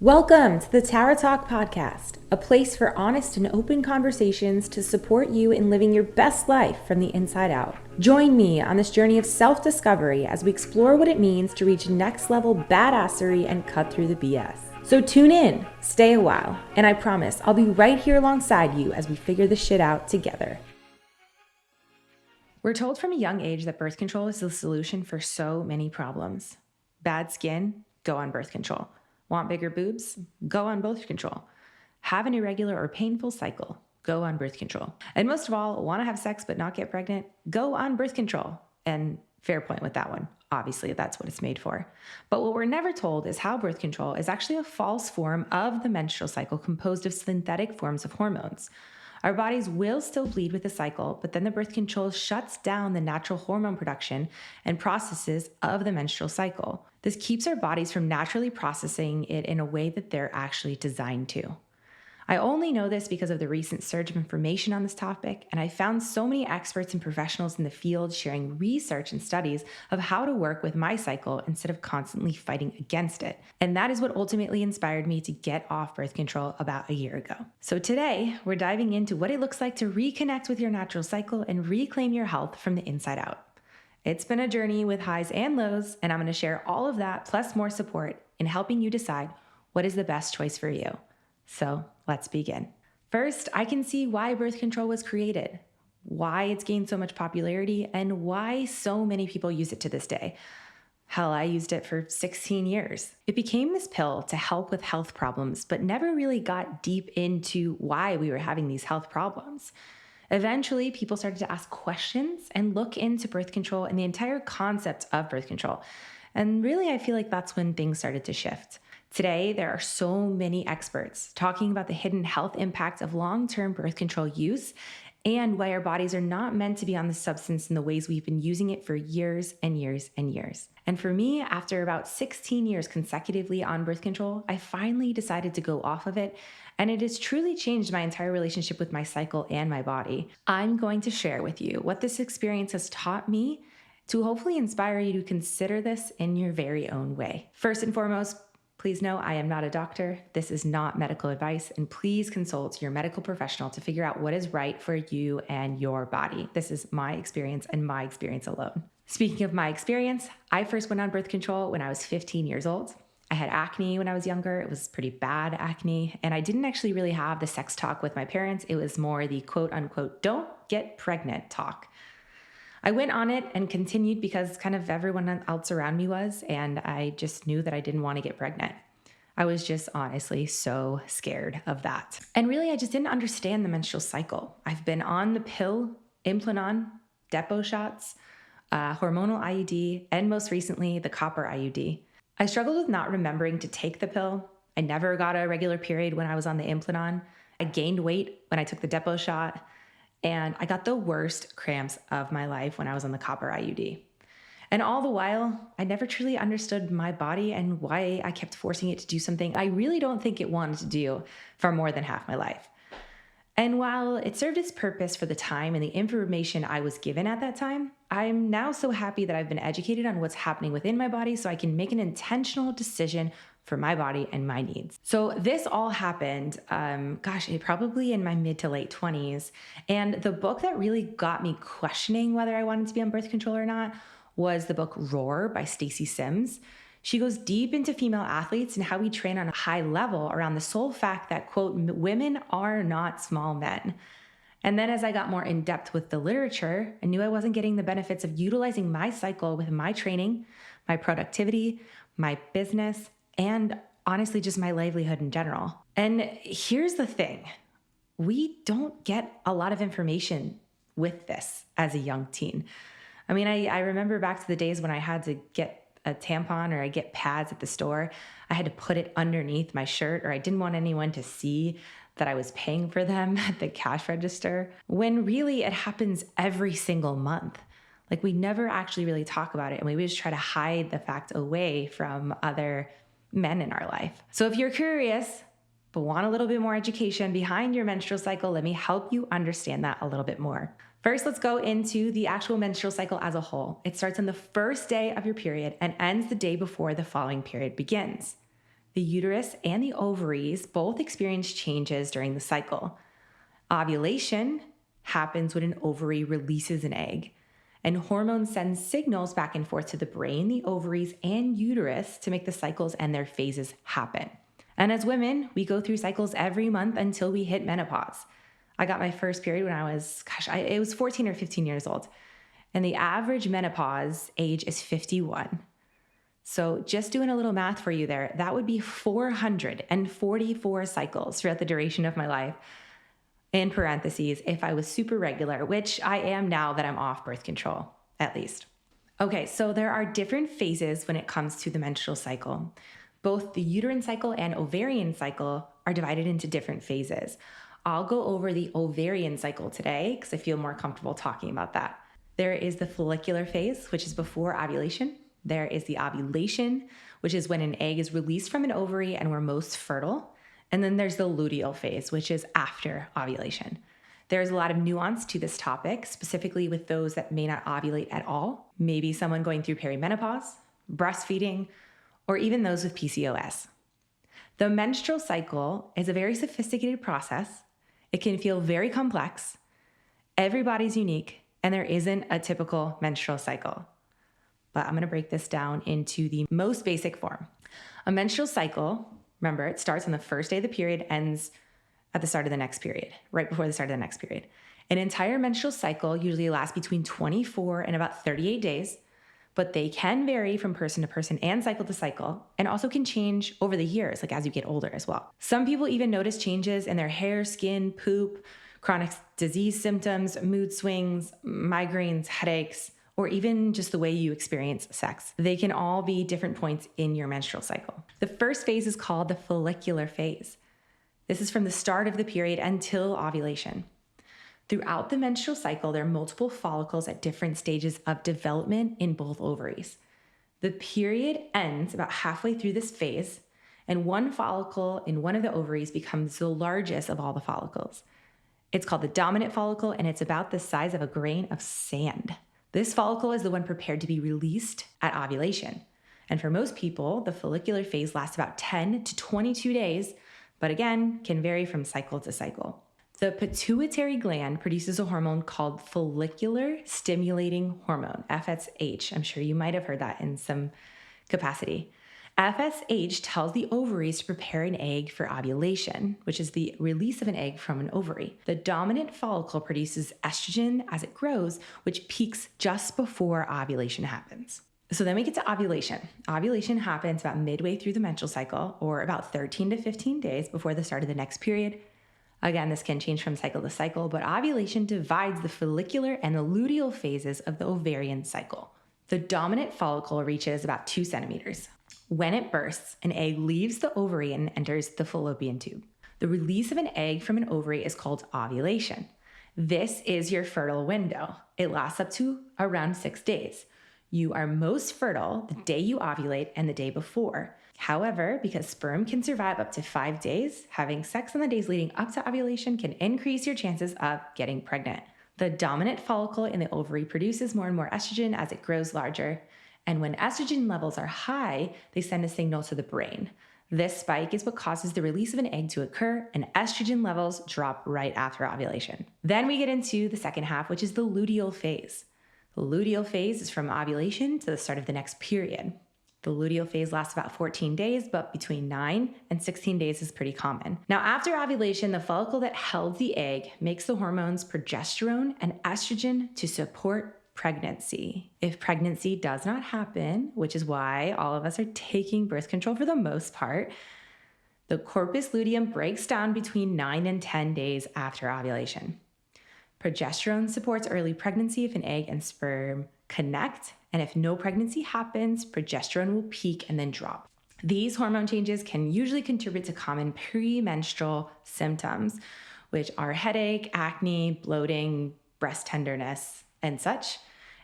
Welcome to the Tara Talk podcast, a place for honest and open conversations to support you in living your best life from the inside out. Join me on this journey of self-discovery as we explore what it means to reach next level badassery and cut through the BS. So tune in, stay a while, and I promise I'll be right here alongside you as we figure this shit out together. We're told from a young age that birth control is the solution for so many problems. Bad skin? Go on birth control. Want bigger boobs? Go on birth control. Have an irregular or painful cycle? Go on birth control. And most of all, want to have sex but not get pregnant? Go on birth control. And fair point with that one. Obviously, that's what it's made for. But what we're never told is how birth control is actually a false form of the menstrual cycle composed of synthetic forms of hormones. Our bodies will still bleed with the cycle, but then the birth control shuts down the natural hormone production and processes of the menstrual cycle. This keeps our bodies from naturally processing it in a way that they're actually designed to. I only know this because of the recent surge of information on this topic, and I found so many experts and professionals in the field sharing research and studies of how to work with my cycle instead of constantly fighting against it. And that is what ultimately inspired me to get off birth control about a year ago. So today, we're diving into what it looks like to reconnect with your natural cycle and reclaim your health from the inside out. It's been a journey with highs and lows, and I'm going to share all of that plus more support in helping you decide what is the best choice for you. So let's begin. First, I can see why birth control was created, why it's gained so much popularity, and why so many people use it to this day. Hell, I used it for 16 years. It became this pill to help with health problems, but never really got deep into why we were having these health problems. Eventually, people started to ask questions and look into birth control and the entire concept of birth control. And really, I feel like that's when things started to shift. Today, there are so many experts talking about the hidden health impacts of long-term birth control use and why our bodies are not meant to be on the substance in the ways we've been using it for years and years and years. And for me, after about 16 years consecutively on birth control, I finally decided to go off of it, and it has truly changed my entire relationship with my cycle and my body. I'm going to share with you what this experience has taught me to hopefully inspire you to consider this in your very own way. First and foremost, please know I am not a doctor. This is not medical advice, and please consult your medical professional to figure out what is right for you and your body. This is my experience and my experience alone. Speaking of my experience, I first went on birth control when I was 15 years old. I had acne when I was younger. It was pretty bad acne, and I didn't actually really have the sex talk with my parents. It was more the quote unquote, don't get pregnant talk. I went on it and continued because kind of everyone else around me was, and I just knew that I didn't want to get pregnant. I was just honestly so scared of that. And really, I just didn't understand the menstrual cycle. I've been on the pill, Implanon, depot shots, hormonal IUD, and most recently, the copper IUD. I struggled with not remembering to take the pill. I never got a regular period when I was on the Implanon. I gained weight when I took the depot shot. And I got the worst cramps of my life when I was on the copper IUD. And all the while, I never truly understood my body and why I kept forcing it to do something I really don't think it wanted to do for more than half my life. And while it served its purpose for the time and the information I was given at that time, I'm now so happy that I've been educated on what's happening within my body so I can make an intentional decision for my body and my needs. So this all happened, probably in my mid to late 20s. And the book that really got me questioning whether I wanted to be on birth control or not was the book Roar by Stacey Sims. She goes deep into female athletes and how we train on a high level around the sole fact that, quote, women are not small men. And then as I got more in depth with the literature, I knew I wasn't getting the benefits of utilizing my cycle with my training, my productivity, my business, and honestly, just my livelihood in general. And here's the thing. We don't get a lot of information with this as a young teen. I mean, I remember back to the days when I had to get a tampon or I get pads at the store. I had to put it underneath my shirt, or I didn't want anyone to see that I was paying for them at the cash register, when really it happens every single month. Like, we never actually really talk about it, and we just try to hide the fact away from other men in our life. So if you're curious, but want a little bit more education behind your menstrual cycle, let me help you understand that a little bit more. First, let's go into the actual menstrual cycle as a whole. It starts on the first day of your period and ends the day before the following period begins. The uterus and the ovaries both experience changes during the cycle. Ovulation happens when an ovary releases an egg, and hormones send signals back and forth to the brain, the ovaries, and uterus to make the cycles and their phases happen. And as women, we go through cycles every month until we hit menopause. I got my first period when I was, it was 14 or 15 years old. And the average menopause age is 51. So just doing a little math for you there, that would be 444 cycles throughout the duration of my life. In parentheses, if I was super regular, which I am now that I'm off birth control, at least. Okay, so there are different phases when it comes to the menstrual cycle. Both the uterine cycle and ovarian cycle are divided into different phases. I'll go over the ovarian cycle today because I feel more comfortable talking about that. There is the follicular phase, which is before ovulation. There is the ovulation, which is when an egg is released from an ovary and we're most fertile. And then there's the luteal phase, which is after ovulation. There's a lot of nuance to this topic, specifically with those that may not ovulate at all, maybe someone going through perimenopause, breastfeeding, or even those with PCOS. The menstrual cycle is a very sophisticated process. It can feel very complex. Everybody's unique, and there isn't a typical menstrual cycle. But I'm going to break this down into the most basic form. A menstrual cycle, remember, it starts on the first day of the period, ends at the start of the next period, right before the start of the next period. An entire menstrual cycle usually lasts between 24 and about 38 days, but they can vary from person to person and cycle to cycle, and also can change over the years, like as you get older as well. Some people even notice changes in their hair, skin, poop, chronic disease symptoms, mood swings, migraines, headaches, or even just the way you experience sex. They can all be different points in your menstrual cycle. The first phase is called the follicular phase. This is from the start of the period until ovulation. Throughout the menstrual cycle, there are multiple follicles at different stages of development in both ovaries. The period ends about halfway through this phase, and one follicle in one of the ovaries becomes the largest of all the follicles. It's called the dominant follicle, and it's about the size of a grain of sand. This follicle is the one prepared to be released at ovulation. And for most people, the follicular phase lasts about 10 to 22 days, but again, can vary from cycle to cycle. The pituitary gland produces a hormone called follicular stimulating hormone, FSH. I'm sure you might have heard that in some capacity. FSH tells the ovaries to prepare an egg for ovulation, which is the release of an egg from an ovary. The dominant follicle produces estrogen as it grows, which peaks just before ovulation happens. So then we get to ovulation. Ovulation happens about midway through the menstrual cycle, or about 13 to 15 days before the start of the next period. Again, this can change from cycle to cycle, but ovulation divides the follicular and the luteal phases of the ovarian cycle. The dominant follicle reaches about 2 centimeters. When it bursts, an egg leaves the ovary and enters the fallopian tube. The release of an egg from an ovary is called ovulation. This is your fertile window. It lasts up to around 6 days. You are most fertile the day you ovulate and the day before. However, because sperm can survive up to 5 days, having sex on the days leading up to ovulation can increase your chances of getting pregnant. The dominant follicle in the ovary produces more and more estrogen as it grows larger. And when estrogen levels are high, they send a signal to the brain. This spike is what causes the release of an egg to occur, and estrogen levels drop right after ovulation. Then we get into the second half, which is the luteal phase. The luteal phase is from ovulation to the start of the next period. The luteal phase lasts about 14 days, but between 9 and 16 days is pretty common. Now, after ovulation, the follicle that held the egg makes the hormones progesterone and estrogen to support pregnancy. If pregnancy does not happen, which is why all of us are taking birth control for the most part, the corpus luteum breaks down between 9 and 10 days after ovulation. Progesterone supports early pregnancy if an egg and sperm connect, and if no pregnancy happens, progesterone will peak and then drop. These hormone changes can usually contribute to common premenstrual symptoms, which are headache, acne, bloating, breast tenderness, and such.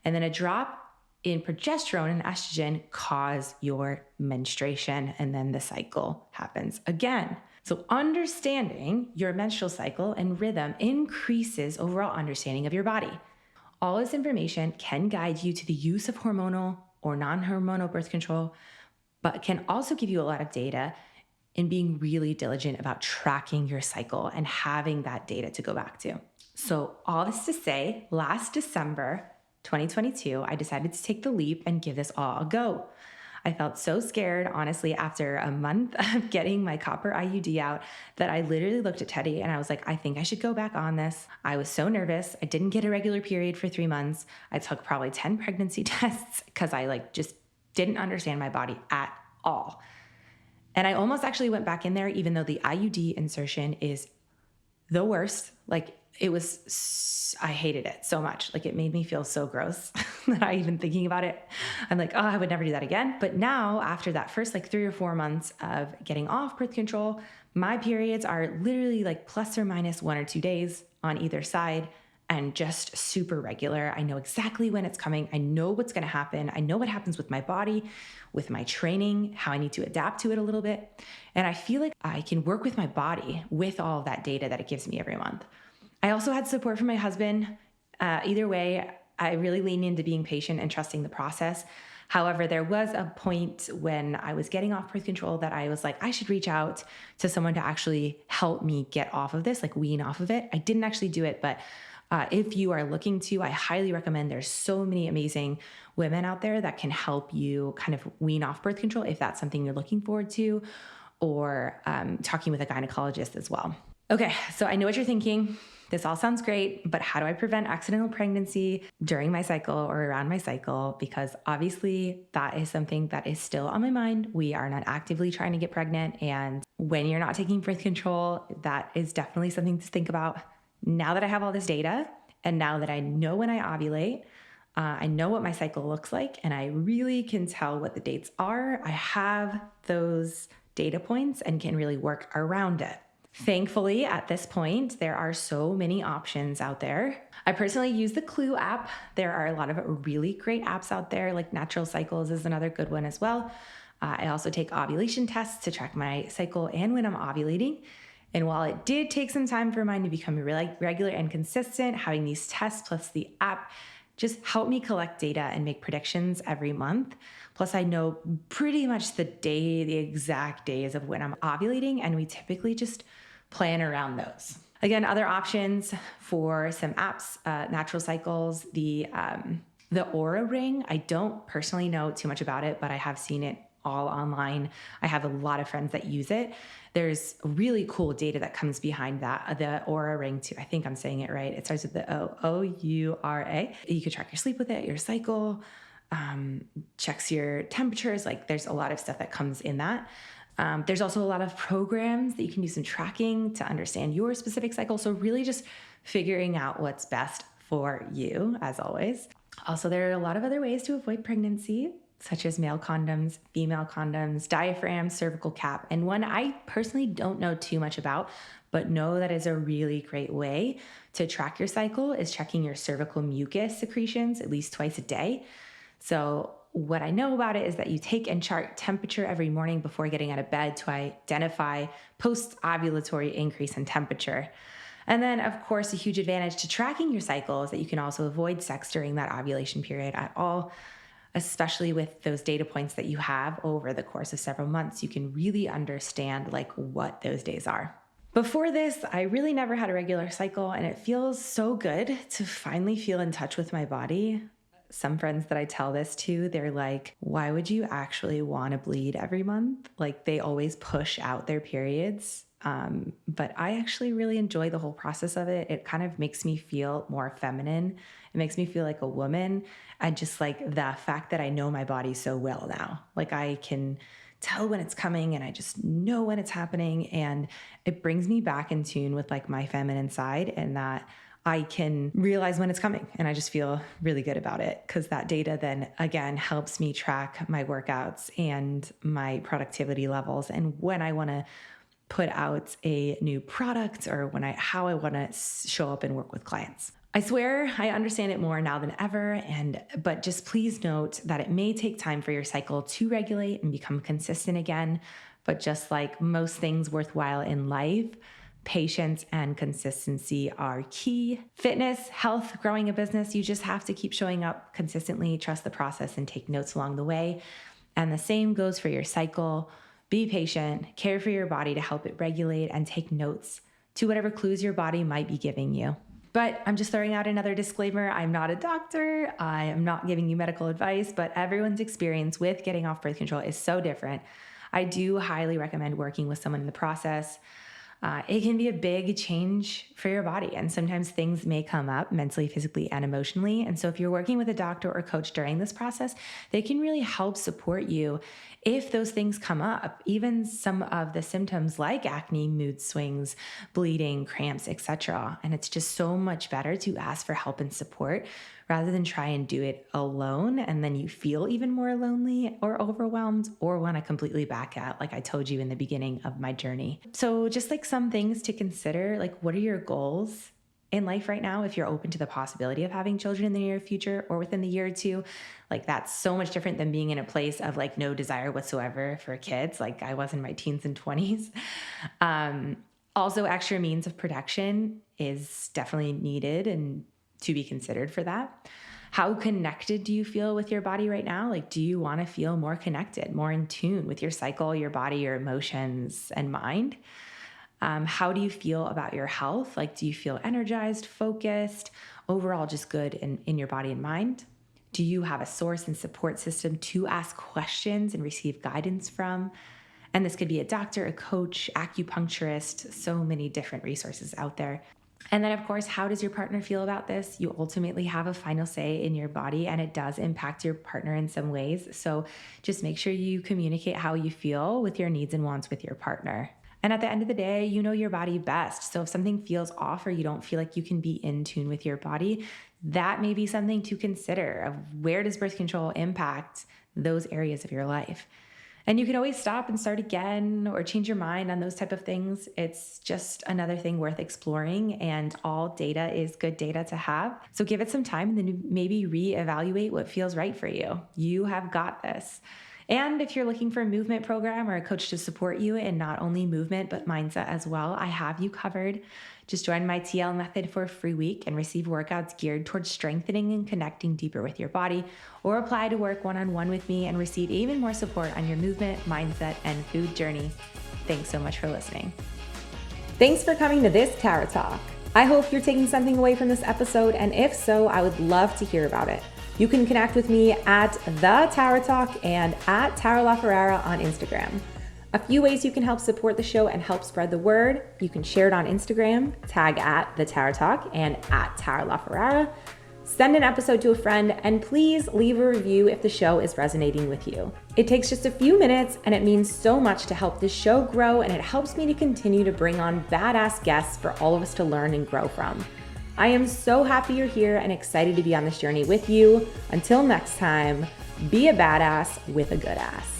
And then a drop in progesterone and estrogen cause your menstruation, and then the cycle happens again. So understanding your menstrual cycle and rhythm increases overall understanding of your body. All this information can guide you to the use of hormonal or non-hormonal birth control, but can also give you a lot of data in being really diligent about tracking your cycle and having that data to go back to. So, all this to say, last December 2022, I decided to take the leap and give this all a go. I felt so scared, honestly, after a month of getting my copper IUD out that I literally looked at Teddy and I was like, I think I should go back on this. I was so nervous. I didn't get a regular period for 3 months. I took probably 10 pregnancy tests because I just didn't understand my body at all. And I almost actually went back in there, even though the IUD insertion is the worst. I hated it so much. It made me feel so gross that I even thinking about it, I'm like, oh, I would never do that again. But now after that first 3 or 4 months of getting off birth control, my periods are literally plus or minus 1 or 2 days on either side and just super regular. I know exactly when it's coming. I know what's going to happen. I know what happens with my body, with my training, how I need to adapt to it a little bit. And I feel like I can work with my body with all of that data that it gives me every month. I also had support from my husband. Either way, I really leaned into being patient and trusting the process. However, there was a point when I was getting off birth control that I was like, I should reach out to someone to actually help me get off of this, wean off of it. I didn't actually do it, but if you are looking to, I highly recommend. There's so many amazing women out there that can help you kind of wean off birth control if that's something you're looking forward to, or talking with a gynecologist as well. Okay, so I know what you're thinking. This all sounds great, but how do I prevent accidental pregnancy during my cycle or around my cycle? Because obviously that is something that is still on my mind. We are not actively trying to get pregnant. And when you're not taking birth control, that is definitely something to think about. Now that I have all this data and now that I know when I ovulate, I know what my cycle looks like and I really can tell what the dates are. I have those data points and can really work around it. Thankfully, at this point, there are so many options out there. I personally use the Clue app. There are a lot of really great apps out there, like Natural Cycles is another good one as well. I also take ovulation tests to track my cycle and when I'm ovulating. And while it did take some time for mine to become regular and consistent, having these tests plus the app just help me collect data and make predictions every month. Plus, I know pretty much the exact days of when I'm ovulating, and we typically just plan around those. Again, other options for some apps, Natural Cycles, the Aura Ring. I don't personally know too much about it, but I have seen it all online. I have a lot of friends that use it. There's really cool data that comes behind that. The Aura Ring too. I think I'm saying it right. It starts with the Oura. You could track your sleep with it, your cycle, checks your temperatures. There's a lot of stuff that comes in that. There's also a lot of programs that you can do some tracking to understand your specific cycle. So really just figuring out what's best for you, as always. Also, there are a lot of other ways to avoid pregnancy, such as male condoms, female condoms, diaphragm, cervical cap, and one I personally don't know too much about, but know that is a really great way to track your cycle is checking your cervical mucus secretions at least twice a day. So what I know about it is that you take and chart temperature every morning before getting out of bed to identify post-ovulatory increase in temperature. And then, of course, a huge advantage to tracking your cycle is that you can also avoid sex during that ovulation period at all, especially with those data points that you have over the course of several months. You can really understand what those days are. Before this, I really never had a regular cycle, and it feels so good to finally feel in touch with my body. Some friends that I tell this to, they're like, why would you actually want to bleed every month? They always push out their periods. But I actually really enjoy the whole process of it. It kind of makes me feel more feminine. It makes me feel like a woman. And just the fact that I know my body so well now, I can tell when it's coming and I just know when it's happening. And it brings me back in tune with my feminine side, and that I can realize when it's coming, and I just feel really good about it because that data then again helps me track my workouts and my productivity levels and when I want to put out a new product or how I want to show up and work with clients. I swear I understand it more now than ever, but just please note that it may take time for your cycle to regulate and become consistent again. But just like most things worthwhile in life, patience and consistency are key. Fitness, health, growing a business, you just have to keep showing up consistently, trust the process, and take notes along the way. And the same goes for your cycle. Be patient, care for your body to help it regulate, and take notes to whatever clues your body might be giving you. But I'm just throwing out another disclaimer. I'm not a doctor. I am not giving you medical advice, but everyone's experience with getting off birth control is so different. I do highly recommend working with someone in the process. It can be a big change for your body, and sometimes things may come up mentally, physically, and emotionally. And so if you're working with a doctor or coach during this process, they can really help support you if those things come up. Even some of the symptoms like acne, mood swings, bleeding, cramps, etc. And it's just so much better to ask for help and support rather than try and do it alone, and then you feel even more lonely or overwhelmed or want to completely back out, like I told you in the beginning of my journey. So just like some things to consider, like what are your goals in life right now if you're open to the possibility of having children in the near future or within the year or two? Like that's so much different than being in a place of like no desire whatsoever for kids, like I was in my teens and 20s. Also, extra means of protection is definitely needed and to be considered for that. How connected do you feel with your body right now? Like, do you want to feel more connected, more in tune with your cycle, your body, your emotions, and mind? How do you feel about your health? Like, do you feel energized, focused, overall just good in your body and mind? Do you have a source and support system to ask questions and receive guidance from? And this could be a doctor, a coach, acupuncturist, so many different resources out there. And then, of course, how does your partner feel about this? You ultimately have a final say in your body, and it does impact your partner in some ways. So just make sure you communicate how you feel with your needs and wants with your partner. And at the end of the day, you know your body best. So if something feels off or you don't feel like you can be in tune with your body, that may be something to consider of where does birth control impact those areas of your life. And you can always stop and start again or change your mind on those type of things. It's just another thing worth exploring, and all data is good data to have. So give it some time and then maybe reevaluate what feels right for you. You have got this. And if you're looking for a movement program or a coach to support you in not only movement, but mindset as well, I have you covered. Just join my TL method for a free week and receive workouts geared towards strengthening and connecting deeper with your body, or apply to work one-on-one with me and receive even more support on your movement, mindset, and food journey. Thanks so much for listening. Thanks for coming to this Tara Talk. I hope you're taking something away from this episode, and if so, I would love to hear about it. You can connect with me at The Tara Talk and at Tara LaFerrara on Instagram. A few ways you can help support the show and help spread the word. You can share it on Instagram, tag at The Tara Talk and at Tara LaFerrara. Send an episode to a friend, and please leave a review if the show is resonating with you. It takes just a few minutes, and it means so much to help this show grow, and it helps me to continue to bring on badass guests for all of us to learn and grow from. I am so happy you're here and excited to be on this journey with you. Until next time, be a badass with a good ass.